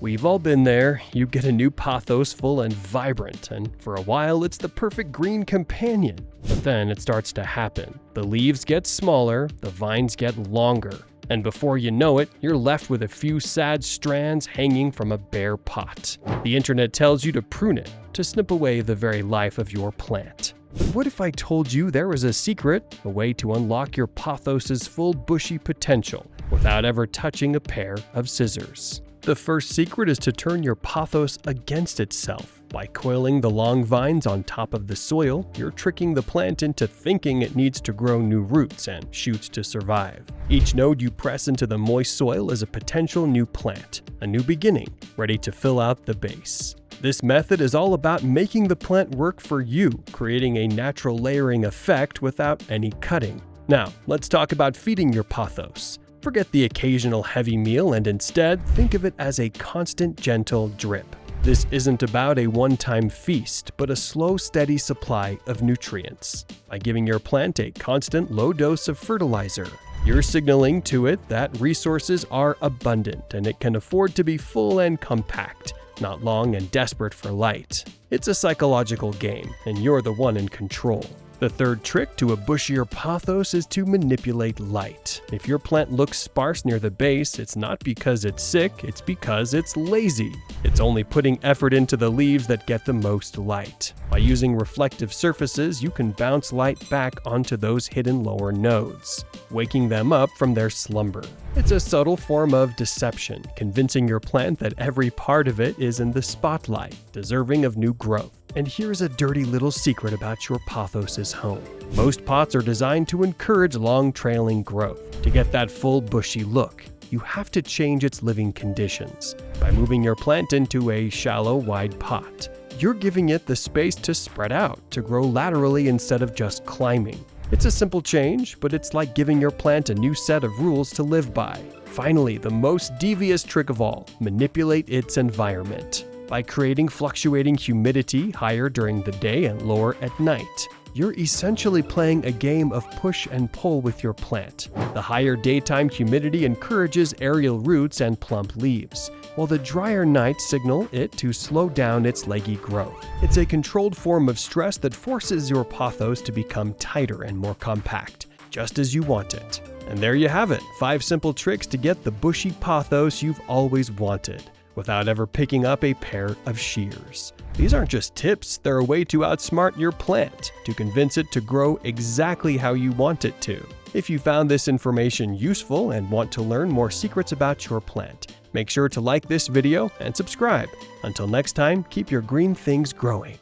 We've all been there. You get a new pothos full and vibrant, and for a while it's the perfect green companion. But then it starts to happen. The leaves get smaller, the vines get longer, and before you know it, you're left with a few sad strands hanging from a bare pot. The internet tells you to prune it, to snip away the very life of your plant. But what if I told you there was a secret, a way to unlock your pothos's full bushy potential without ever touching a pair of scissors? The first secret is to turn your pothos against itself. By coiling the long vines on top of the soil, you're tricking the plant into thinking it needs to grow new roots and shoots to survive. Each node you press into the moist soil is a potential new plant, a new beginning, ready to fill out the base. This method is all about making the plant work for you, creating a natural layering effect without any cutting. Now, let's talk about feeding your pothos. Forget the occasional heavy meal and instead think of it as a constant, gentle drip. This isn't about a one-time feast, but a slow, steady supply of nutrients. By giving your plant a constant, low dose of fertilizer, you're signaling to it that resources are abundant and it can afford to be full and compact, not long and desperate for light. It's a psychological game, and you're the one in control. The third trick to a bushier pothos is to manipulate light. If your plant looks sparse near the base, it's not because it's sick, it's because it's lazy. It's only putting effort into the leaves that get the most light. By using reflective surfaces, you can bounce light back onto those hidden lower nodes, waking them up from their slumber. It's a subtle form of deception, convincing your plant that every part of it is in the spotlight, deserving of new growth. And here's a dirty little secret about your pothos's home. Most pots are designed to encourage long trailing growth. To get that full bushy look, you have to change its living conditions by moving your plant into a shallow, wide pot. You're giving it the space to spread out, to grow laterally instead of just climbing. It's a simple change, but it's like giving your plant a new set of rules to live by. Finally, the most devious trick of all, manipulate its environment. By creating fluctuating humidity higher during the day and lower at night, you're essentially playing a game of push and pull with your plant. The higher daytime humidity encourages aerial roots and plump leaves, while the drier nights signal it to slow down its leggy growth. It's a controlled form of stress that forces your pothos to become tighter and more compact, just as you want it. And there you have it, 5 simple tricks to get the bushy pothos you've always wanted, without ever picking up a pair of shears. These aren't just tips, they're a way to outsmart your plant, to convince it to grow exactly how you want it to. If you found this information useful and want to learn more secrets about your plant, make sure to like this video and subscribe. Until next time, keep your green things growing.